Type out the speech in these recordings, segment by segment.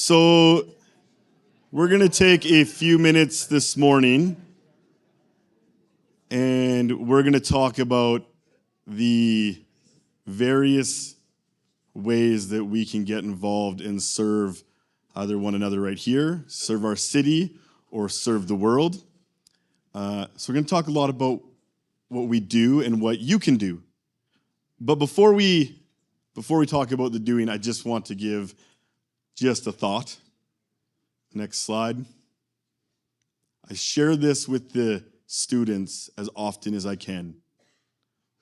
So we're going to take a few minutes this morning and we're going to talk about the various ways that we can get involved and serve either one another right here, serve our city, or serve the world. So we're going to talk a lot about what we do and what you can do. But before we talk about the doing, I just want to give just a thought. Next slide. I share this with the students as often as I can.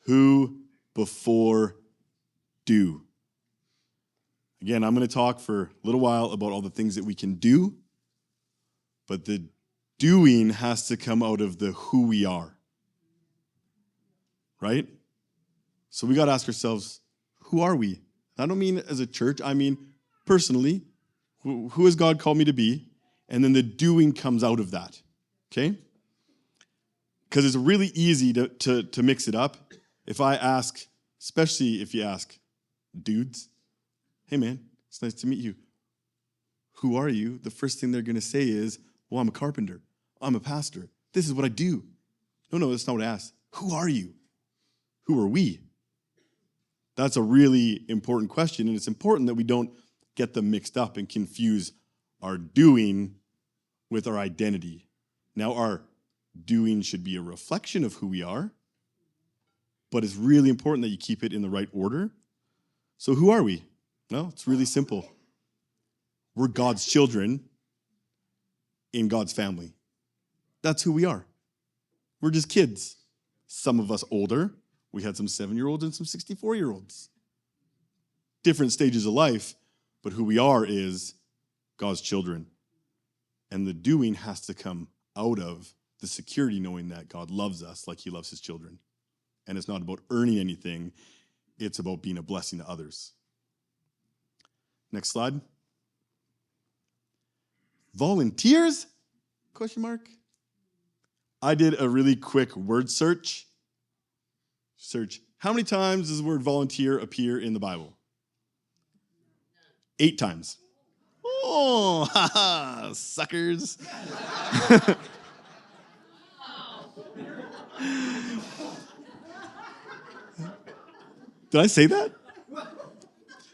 Who before do. Again, I'm going to talk for a little while about all the things that we can do, but the doing has to come out of the who we are. Right? So we got to ask ourselves, who are we? I don't mean as a church, I mean personally. Who has God called me to be? And then the doing comes out of that. Okay? Because it's really easy to mix it up. If I ask, especially if you ask dudes, hey man, it's nice to meet you. Who are you? The first thing they're going to say is, well, I'm a carpenter. I'm a pastor. This is what I do. No, that's not what I asked. Who are you? Who are we? That's a really important question, and it's important that we don't get them mixed up and confuse our doing with our identity. Now, our doing should be a reflection of who we are, but it's really important that you keep it in the right order. So who are we? No, it's really simple. We're God's children in God's family. That's who we are. We're just kids. Some of us older. We had some 7-year-olds and some 64-year-olds. Different stages of life, but who we are is God's children. And the doing has to come out of the security knowing that God loves us like he loves his children. And it's not about earning anything. It's about being a blessing to others. Next slide. Volunteers? Question mark. I did a really quick word search. How many times does the word volunteer appear in the Bible? 8 times. Oh, haha, suckers. Did I say that?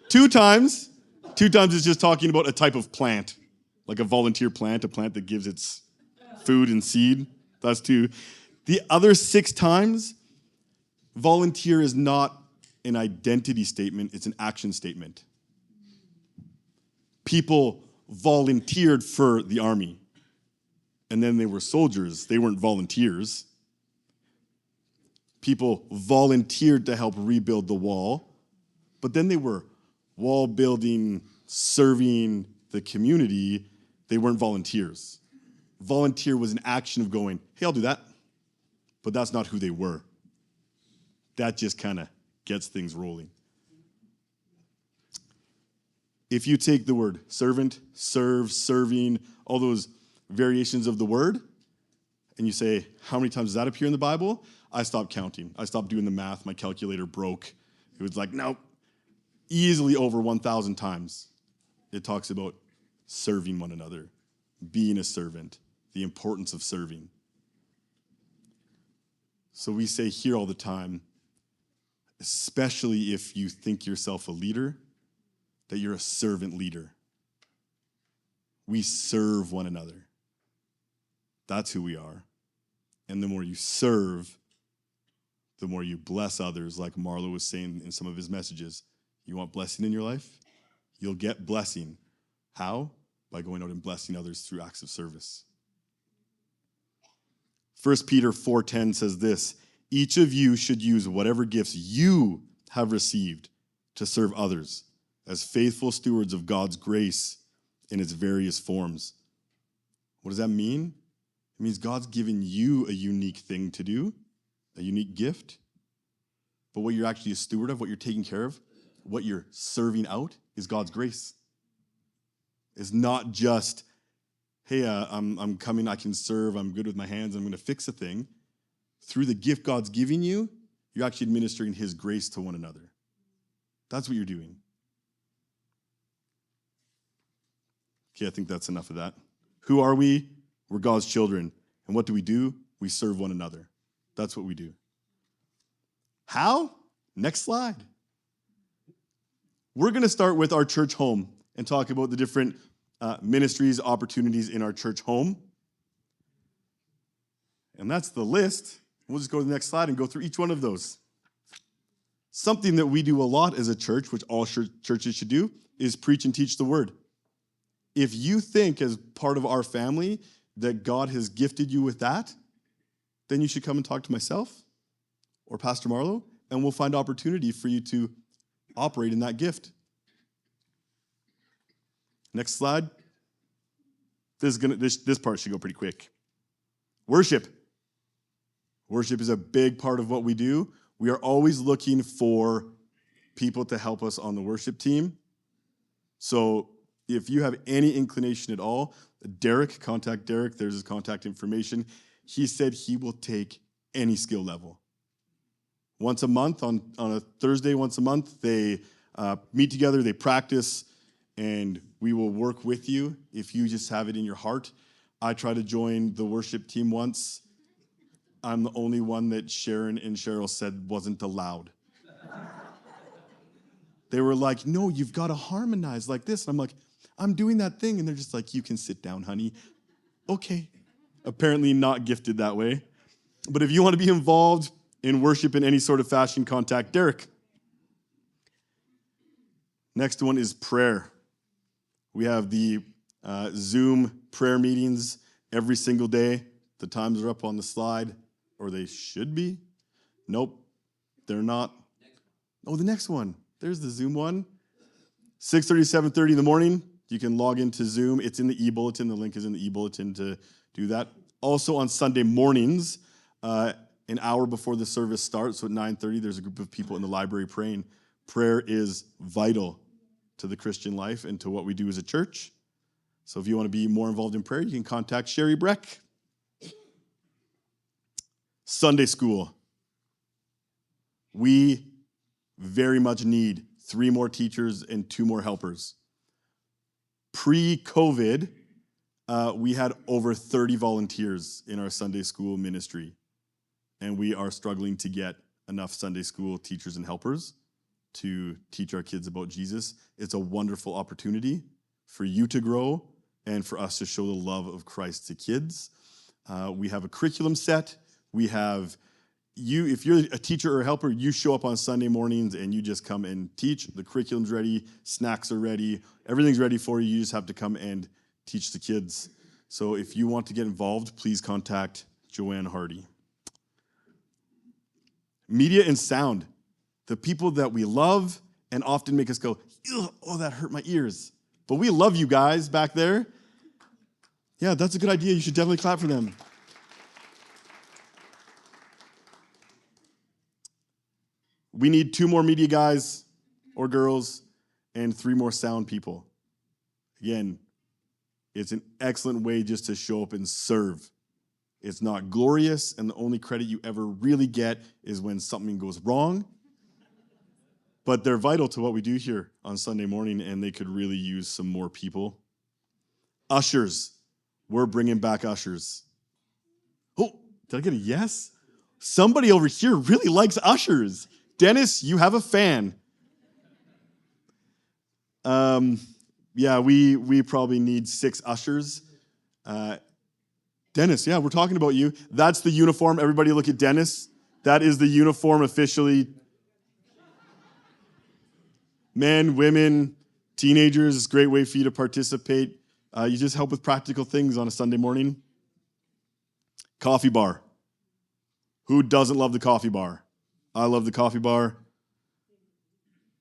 2 times. 2 times is just talking about a type of plant, like a volunteer plant, a plant that gives its food and seed. That's 2. The other 6 times, volunteer is not an identity statement, it's an action statement. People volunteered for the army, and then they were soldiers. They weren't volunteers. People volunteered to help rebuild the wall, but then they were wall building, serving the community. They weren't volunteers. Volunteer was an action of going, hey, I'll do that. But that's not who they were. That just kind of gets things rolling. If you take the word servant, serve, serving, all those variations of the word, and you say, how many times does that appear in the Bible? I stopped counting. I stopped doing the math. My calculator broke. It was like, nope, easily over 1,000 times. It talks about serving one another, being a servant, the importance of serving. So we say here all the time, especially if you think yourself a leader, that you're a servant leader. We serve one another. That's who we are. And the more you serve, the more you bless others, like Marlo was saying in some of his messages. You want blessing in your life? You'll get blessing. How? By going out and blessing others through acts of service. 1 Peter 4:10 says this, each of you should use whatever gifts you have received to serve others as faithful stewards of God's grace in its various forms. What does that mean? It means God's given you a unique thing to do, a unique gift. But what you're actually a steward of, what you're taking care of, what you're serving out is God's grace. It's not just, hey, I'm coming, I can serve, I'm good with my hands, I'm going to fix a thing. Through the gift God's giving you, you're actually administering his grace to one another. That's what you're doing. Okay, I think that's enough of that. Who are we? We're God's children. And what do? We serve one another. That's what we do. How? Next slide. We're going to start with our church home and talk about the different ministries, opportunities in our church home. And that's the list. We'll just go to the next slide and go through each one of those. Something that we do a lot as a church, which all churches should do, is preach and teach the word. If you think as part of our family that God has gifted you with that, then you should come and talk to myself or Pastor Marlowe, and we'll find opportunity for you to operate in that gift. Next slide. This part should go pretty quick. Worship. Worship is a big part of what we do. We are always looking for people to help us on the worship team. So if you have any inclination at all, contact Derek. There's his contact information. He said he will take any skill level. Once a month, on a Thursday once a month, they meet together, they practice, and we will work with you if you just have it in your heart. I tried to join the worship team once. I'm the only one that Sharon and Cheryl said wasn't allowed. They were like, no, you've got to harmonize like this. And I'm like, I'm doing that thing. And they're just like, you can sit down, honey. Okay. Apparently not gifted that way. But if you want to be involved in worship in any sort of fashion, contact Derek. Next one is prayer. We have the Zoom prayer meetings every single day. The times are up on the slide, or they should be. Nope, they're not. Oh, the next one. There's the Zoom one. 6:30, 7:30 in the morning. You can log into Zoom. It's in the e-bulletin. The link is in the e-bulletin to do that. Also on Sunday mornings, an hour before the service starts, so at 9:30, there's a group of people in the library praying. Prayer is vital to the Christian life and to what we do as a church. So if you want to be more involved in prayer, you can contact Sherry Breck. Sunday school. We very much need 3 more teachers and 2 more helpers. Pre-COVID, we had over 30 volunteers in our Sunday school ministry, and we are struggling to get enough Sunday school teachers and helpers to teach our kids about Jesus. It's a wonderful opportunity for you to grow and for us to show the love of Christ to kids. We have a curriculum set. We have you, if you're a teacher or a helper, you show up on Sunday mornings and you just come and teach. The curriculum's ready, snacks are ready, everything's ready for you. You just have to come and teach the kids. So if you want to get involved, please contact Joanne Hardy. Media and sound. The people that we love and often make us go, oh, that hurt my ears. But we love you guys back there. Yeah, that's a good idea. You should definitely clap for them. We need 2 more media guys or girls and 3 more sound people. Again, it's an excellent way just to show up and serve. It's not glorious, and the only credit you ever really get is when something goes wrong. But they're vital to what we do here on Sunday morning, and they could really use some more people. Ushers. We're bringing back ushers. Oh, did I get a yes? Somebody over here really likes ushers. Dennis, you have a fan. Yeah, we probably need 6 ushers. Dennis, yeah, we're talking about you. That's the uniform. Everybody look at Dennis. That is the uniform officially. Men, women, teenagers, it's a great way for you to participate. You just help with practical things on a Sunday morning. Coffee bar. Who doesn't love the coffee bar? I love the coffee bar.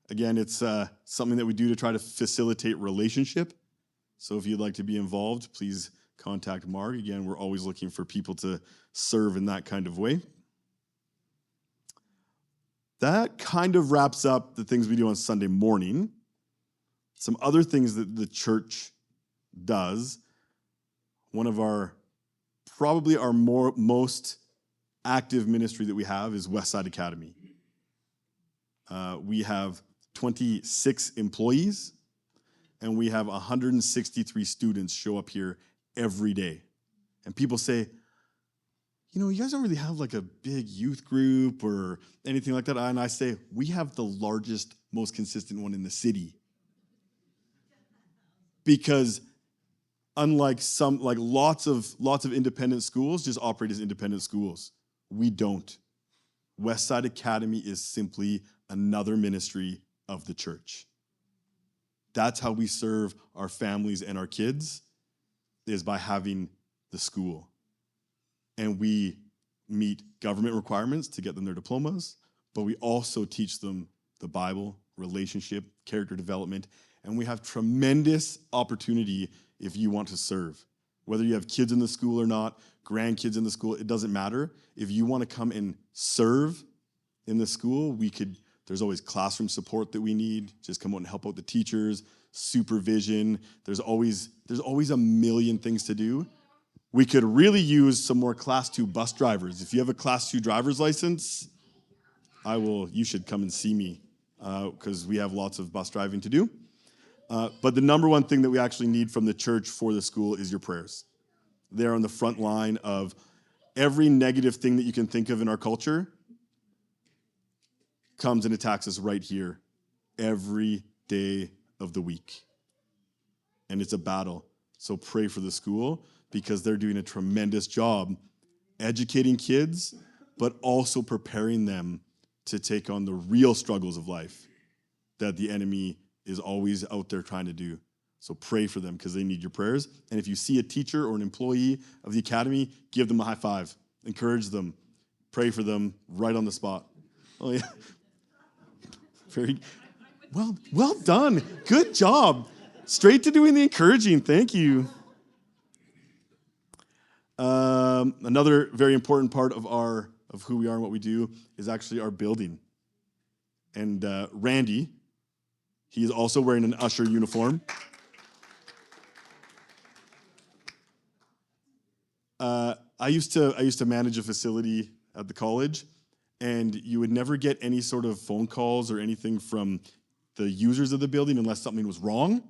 Again, it's something that we do to try to facilitate relationship. So if you'd like to be involved, please contact Mark. Again, we're always looking for people to serve in that kind of way. That kind of wraps up the things we do on Sunday morning. Some other things that the church does. One of probably our most active ministry that we have is Westside Academy. We have 26 employees, and we have 163 students show up here every day. And people say, you guys don't really have like a big youth group or anything like that. And I say, we have the largest, most consistent one in the city. Because unlike lots of independent schools just operate as independent schools, we don't. Westside Academy is simply another ministry of the church. That's how we serve our families and our kids, is by having the school. And we meet government requirements to get them their diplomas, but we also teach them the Bible, relationship, character development, and we have tremendous opportunity if you want to serve. Whether you have kids in the school or not, grandkids in the school, it doesn't matter. If you want to come and serve in the school, there's always classroom support that we need. Just come out and help out the teachers, supervision. There's always a million things to do. We could really use some more Class 2 bus drivers. If you have a Class 2 driver's license, you should come and see me because we have lots of bus driving to do. But the number one thing that we actually need from the church for the school is your prayers. They're on the front line of every negative thing that you can think of in our culture comes and attacks us right here every day of the week. And it's a battle. So pray for the school because they're doing a tremendous job educating kids, but also preparing them to take on the real struggles of life that the enemy is always out there trying to do. So pray for them because they need your prayers. And if you see a teacher or an employee of the academy, give them a high five. Encourage them. Pray for them right on the spot. Oh, yeah. Very well done. Good job. Straight to doing the encouraging. Thank you. Another very important part of who we are and what we do is actually our building. And Randy, he is also wearing an usher uniform. I used to manage a facility at the college, and you would never get any sort of phone calls or anything from the users of the building unless something was wrong.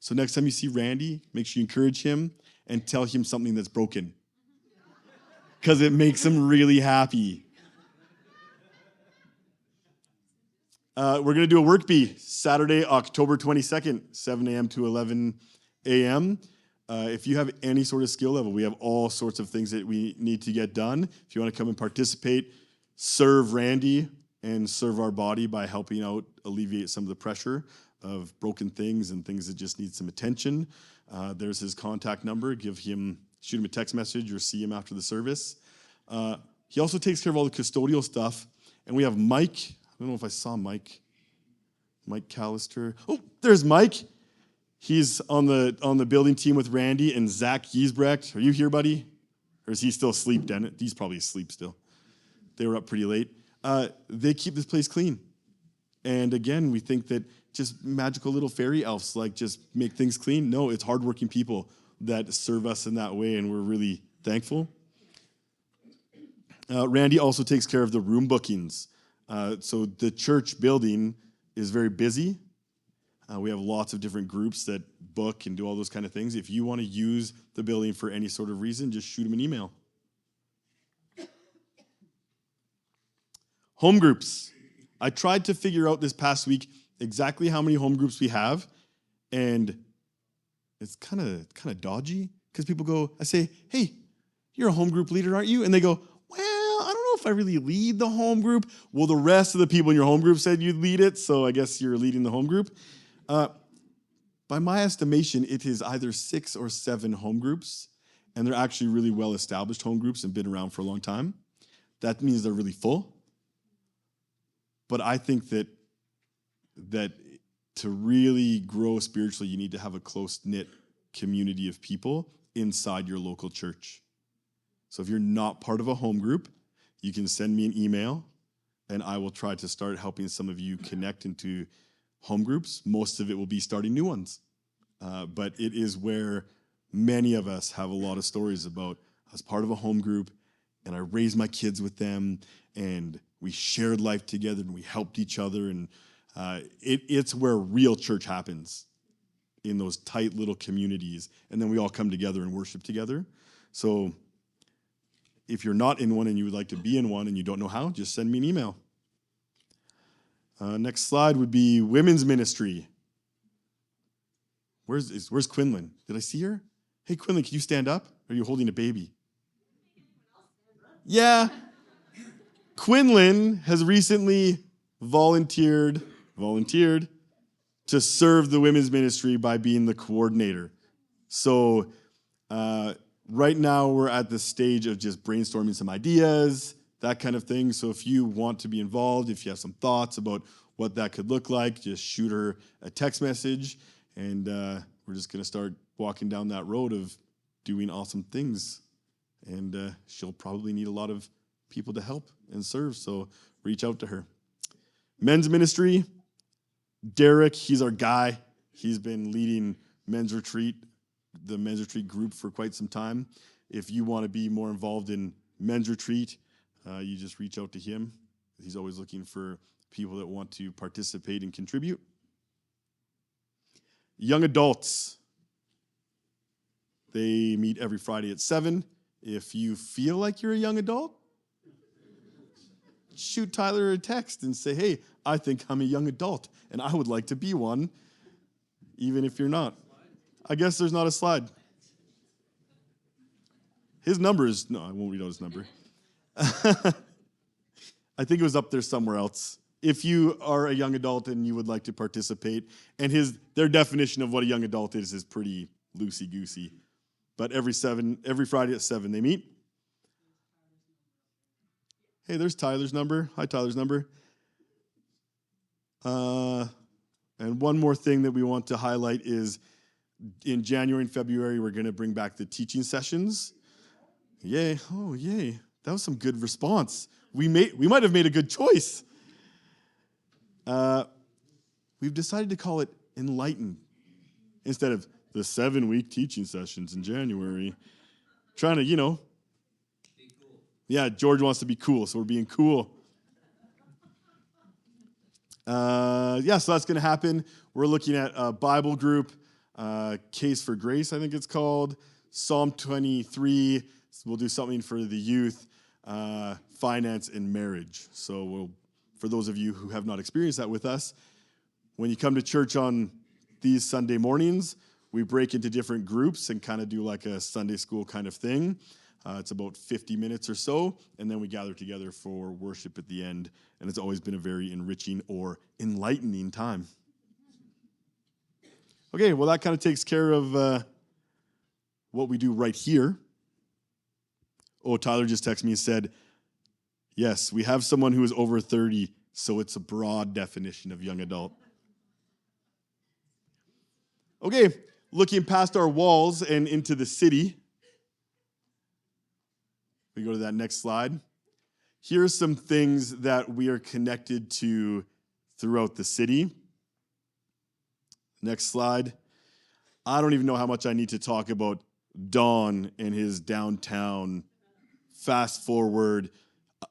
So next time you see Randy, make sure you encourage him and tell him something that's broken, because it makes him really happy. We're going to do a work bee Saturday, October 22nd, 7 a.m. to 11 a.m. If you have any sort of skill level, we have all sorts of things that we need to get done. If you want to come and participate, serve Randy and serve our body by helping out alleviate some of the pressure of broken things and things that just need some attention. There's his contact number. Shoot him a text message or see him after the service. He also takes care of all the custodial stuff. And we have Mike. I don't know if I saw Mike. Mike Callister. Oh, there's Mike. He's on the building team with Randy and Zach Giesbrecht. Are you here, buddy? Or is he still asleep, Dennett? He's probably asleep still. They were up pretty late. They keep this place clean. And again, we think that just magical little fairy elves just make things clean. No, it's hardworking people that serve us in that way, and we're really thankful. Randy also takes care of the room bookings. So the church building is very busy. We have lots of different groups that book and do all those kind of things. If you want to use the building for any sort of reason, just shoot them an email. Home groups. I tried to figure out this past week exactly how many home groups we have, and it's kind of dodgy because people go, I say, hey, you're a home group leader, aren't you? And they go, well, I don't know if I really lead the home group. Well, the rest of the people in your home group said you'd lead it, so I guess you're leading the home group. By my estimation, it is either 6 or 7 home groups, and they're actually really well-established home groups and been around for a long time. That means they're really full. But I think that to really grow spiritually, you need to have a close-knit community of people inside your local church. So if you're not part of a home group, you can send me an email, and I will try to start helping some of you connect into home groups. Most of it will be starting new ones. But it is where many of us have a lot of stories about I was part of a home group, and I raised my kids with them, and we shared life together, and we helped each other, and it's where real church happens. in those tight little communities, and then we all come together and worship together. So if you're not in one and you would like to be in one and you don't know how, just send me an email. Next slide would be women's ministry. Where's Quinlan? Did I see her? Hey, Quinlan, can you stand up? Or are you holding a baby? Yeah. Quinlan has recently volunteered to serve the women's ministry by being the coordinator. So right now we're at the stage of just brainstorming some ideas, that kind of thing. So if you want to be involved, if you have some thoughts about what that could look like, just shoot her a text message, and we're just going to start walking down that road of doing awesome things. And she'll probably need a lot of people to help and serve, so reach out to her. Men's ministry, Derek, he's our guy. He's been leading the men's retreat group for quite some time. If you want to be more involved in men's retreat, you just reach out to him. He's always looking for people that want to participate and contribute. Young adults, they meet every Friday at 7. If you feel like you're a young adult, shoot Tyler a text and say, hey, I think I'm a young adult, and I would like to be one, even if you're not. I guess there's not a slide. His number is, no, I won't read out his number. I think it was up there somewhere else. If you are a young adult and you would like to participate, and their definition of what a young adult is pretty loosey-goosey. But every Friday at 7 they meet. Hey, there's Tyler's number. Hi, Tyler's number. And one more thing that we want to highlight is in January and February, we're going to bring back the teaching sessions. Yay. Oh, yay. That was some good response. We might have made a good choice. We've decided to call it Enlighten instead of the 7-week teaching sessions in January. Trying to, be cool. Yeah, George wants to be cool, so we're being cool. So that's going to happen. We're looking at a Bible group, Case for Grace, I think it's called, Psalm 23. We'll do something for the youth, finance, and marriage. So for those of you who have not experienced that with us, when you come to church on these Sunday mornings, we break into different groups and kind of do like a Sunday school kind of thing. It's about 50 minutes or so, and then we gather together for worship at the end, and it's always been a very enriching or enlightening time. Okay, well, that kind of takes care of what we do right here. Oh, Tyler just texted me and said, yes, we have someone who is over 30, so it's a broad definition of young adult. Okay, looking past our walls and into the city. We go to that next slide. Here are some things that we are connected to throughout the city. Next slide. I don't even know how much I need to talk about Don and his downtown. Fast forward,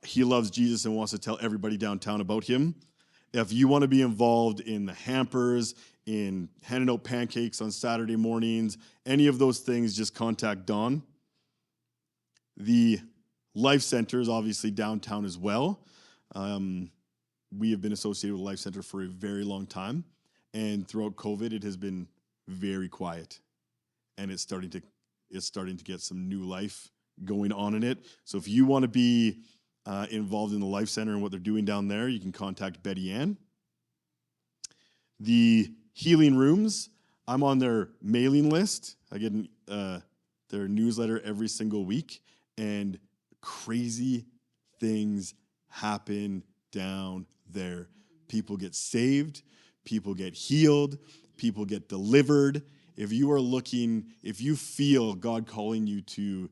he loves Jesus and wants to tell everybody downtown about him. If you want to be involved in the hampers, in handing out pancakes on Saturday mornings, any of those things, just contact Don. The Life Center is obviously downtown as well. We have been associated with Life Center for a very long time, and throughout COVID, it has been very quiet, and it's starting to get some new life going on in it. So if you want to be involved in the Life Center and what they're doing down there, you can contact Betty Ann. The healing rooms, I'm on their mailing list. I get their newsletter every single week, and crazy things happen down there. People get saved, people get healed, people get delivered. If you feel God calling you to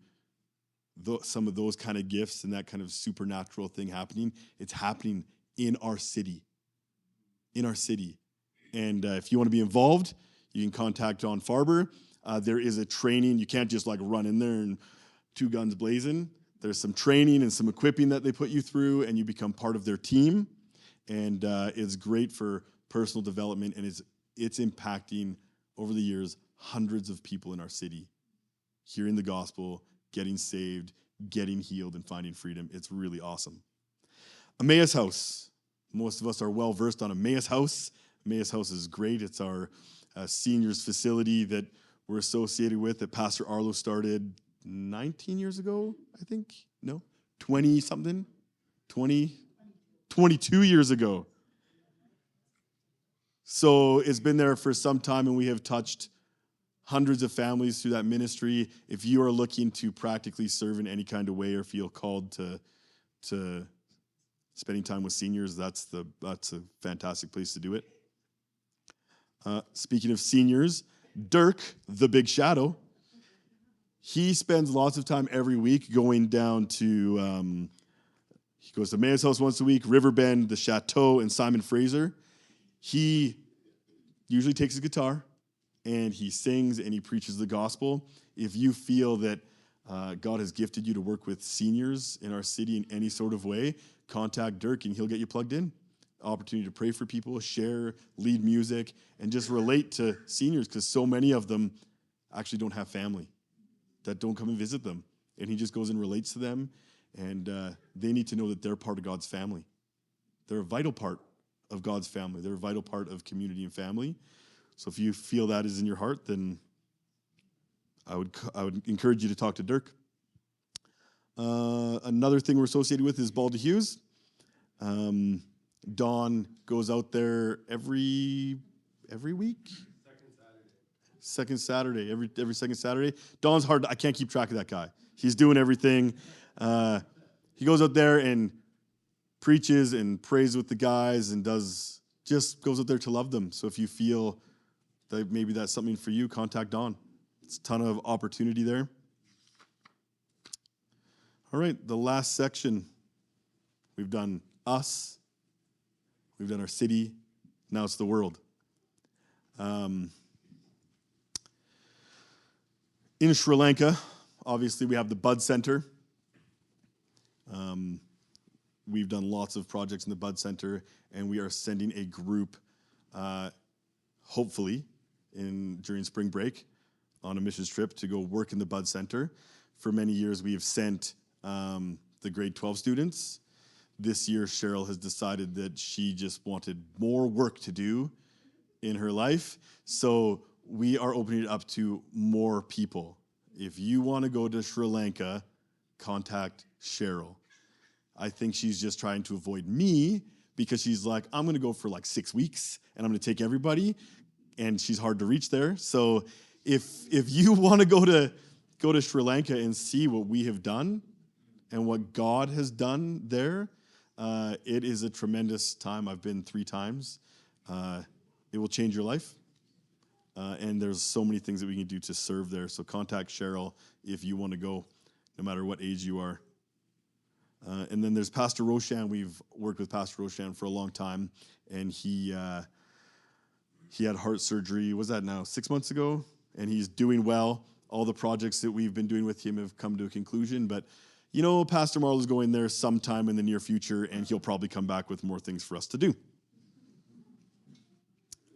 some of those kind of gifts and that kind of supernatural thing happening, it's happening in our city. And if you want to be involved, you can contact John Farber. There is a training. You can't just like run in there and two guns blazing. There's some training and some equipping that they put you through, and you become part of their team. And it's great for personal development, and it's impacting over the years, hundreds of people in our city hearing the gospel, getting saved, getting healed, and finding freedom. It's really awesome. Emmaus House. Most of us are well versed on Emmaus House. Emmaus House is great. It's our seniors facility that we're associated with, that Pastor Arlo started 19 years ago, I think. No, 20-something? 22 years ago. So it's been there for some time, and we have touched hundreds of families through that ministry. If you are looking to practically serve in any kind of way or feel called to spending time with seniors, that's a fantastic place to do it. Speaking of seniors, Dirk, the Big Shadow, he spends lots of time every week going down to, he goes to Emmaus House once a week, Riverbend, the Chateau, and Simon Fraser. He usually takes his guitar, and he sings, and he preaches the gospel. If you feel that God has gifted you to work with seniors in our city in any sort of way, contact Dirk, and he'll get you plugged in. Opportunity to pray for people, share, lead music, and just relate to seniors, because so many of them actually don't have family that don't come and visit them. And he just goes and relates to them, and they need to know that they're part of God's family. They're a vital part of God's family. They're a vital part of community and family. So if you feel that is in your heart, then I would encourage you to talk to Dirk. Another thing we're associated with is Baldy Hughes. Dawn goes out there every week. Second Saturday, every second Saturday. Dawn's hard. I can't keep track of that guy. He's doing everything. He goes out there and preaches and prays with the guys and just goes out there to love them. So if you feel that maybe that's something for you, contact Dawn. It's a ton of opportunity there. All right, the last section. We've done us. We've done our city. Now it's the world. In Sri Lanka, obviously, we have the Bud Center. We've done lots of projects in the Bud Center, and we are sending a group, hopefully, during spring break, on a missions trip to go work in the Bud Center. For many years, we have sent the grade 12 students. This year, Cheryl has decided that she just wanted more work to do in her life, so we are opening it up to more people. If you want to go to Sri Lanka, contact Cheryl. I think she's just trying to avoid me, because she's like, I'm going to go for like 6 weeks, and I'm going to take everybody, and she's hard to reach there. So if you want to go to Sri Lanka and see what we have done and what God has done there, it is a tremendous time. I've been 3 times. It will change your life. And there's so many things that we can do to serve there. So contact Cheryl if you want to go, no matter what age you are. And then there's Pastor Roshan. We've worked with Pastor Roshan for a long time, and he had heart surgery. Was that now 6 months ago? And he's doing well. All the projects that we've been doing with him have come to a conclusion. But you know, Pastor Marlo's going there sometime in the near future, and he'll probably come back with more things for us to do.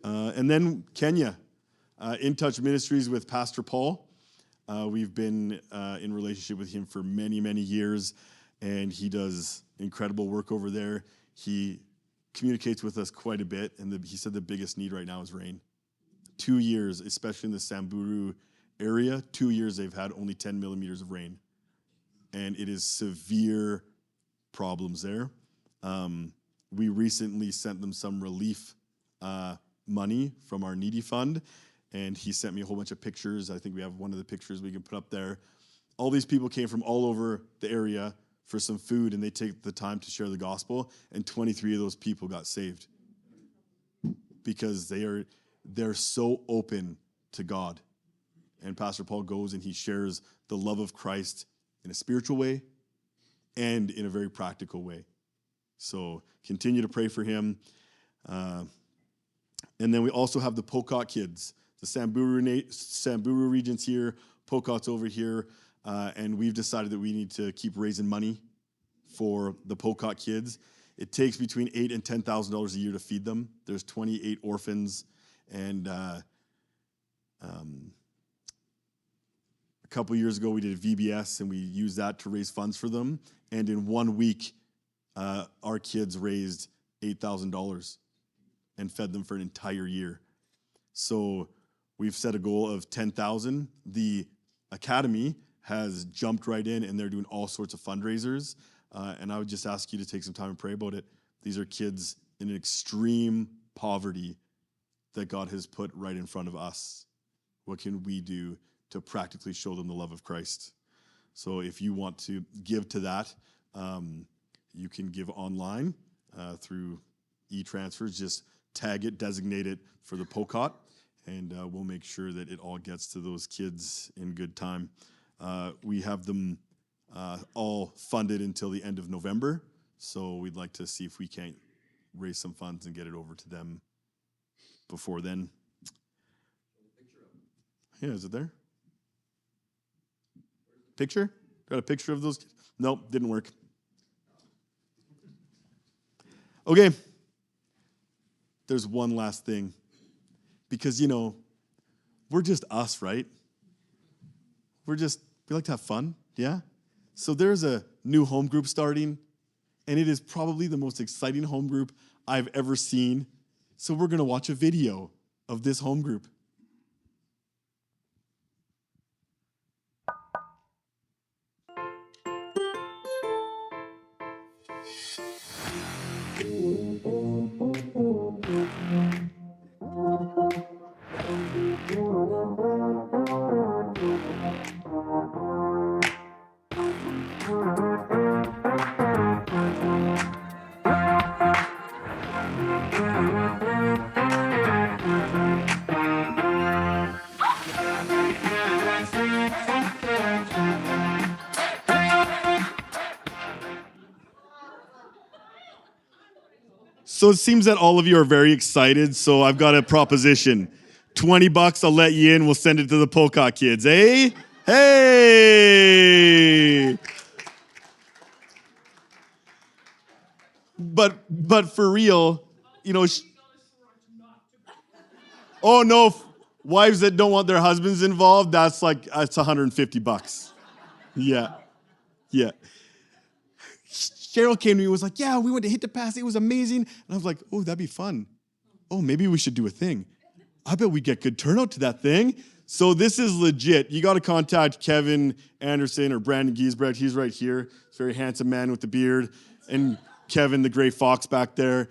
And then Kenya. In Touch Ministries with Pastor Paul. We've been in relationship with him for many, many years, and he does incredible work over there. He communicates with us quite a bit, and he said the biggest need right now is rain. 2 years, especially in the Samburu area, 2 years they've had only 10 millimeters of rain, and it is severe problems there. We recently sent them some relief money from our needy fund, and he sent me a whole bunch of pictures. I think we have one of the pictures we can put up there. All these people came from all over the area for some food, and they take the time to share the gospel, and 23 of those people got saved because they're so open to God. And Pastor Paul goes and he shares the love of Christ in a spiritual way and in a very practical way. So continue to pray for him. And then we also have the Pokot kids. The Samburu region's here, Pokot's over here, and we've decided that we need to keep raising money for the Pokot kids. It takes between $8,000 and $10,000 a year to feed them. There's 28 orphans, and A couple years ago, we did a VBS, and we used that to raise funds for them. And in 1 week, our kids raised $8,000 and fed them for an entire year. So we've set a goal of 10,000. The Academy has jumped right in, and they're doing all sorts of fundraisers. And I would just ask you to take some time and pray about it. These are kids in an extreme poverty that God has put right in front of us. What can we do to practically show them the love of Christ? So if you want to give to that, you can give online through e-transfers. Just tag it, designate it for the POCOT, and we'll make sure that it all gets to those kids in good time. We have them all funded until the end of November, so we'd like to see if we can't raise some funds and get it over to them before then. Yeah, is it there? Picture? Got a picture of those kids? Nope, didn't work. Okay. There's one last thing. Because, we're just us, right? We like to have fun, yeah? So there's a new home group starting, and it is probably the most exciting home group I've ever seen. So we're going to watch a video of this home group. So it seems that all of you are very excited, so I've got a proposition. $20, I'll let you in, we'll send it to the Polka kids, eh? Hey! But for real, oh no, wives that don't want their husbands involved, that's $150. Yeah. Cheryl came to me and was like, yeah, we went to Hit to Pass. It was amazing. And I was like, oh, that'd be fun. Oh, maybe we should do a thing. I bet we'd get good turnout to that thing. So this is legit. You got to contact Kevin Anderson or Brandon Giesbrecht. He's right here. He's a very handsome man with the beard. And Kevin, the gray fox back there.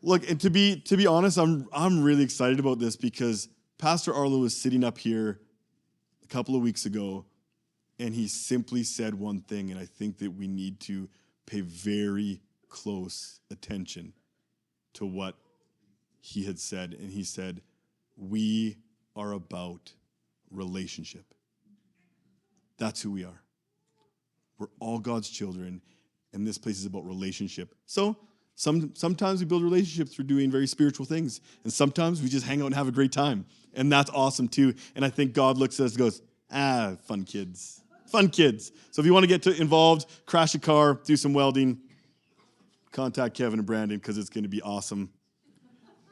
Look, and to be honest, I'm really excited about this because Pastor Arlo was sitting up here a couple of weeks ago, and he simply said one thing, and I think that we need to pay very close attention to what he had said. And he said, we are about relationship. That's who we are. We're all God's children, and this place is about relationship. So sometimes we build relationships through doing very spiritual things, and sometimes we just hang out and have a great time, and that's awesome too. And I think God looks at us and goes, fun kids. Fun kids. So if you want to get involved, crash a car, do some welding, contact Kevin and Brandon because it's going to be awesome.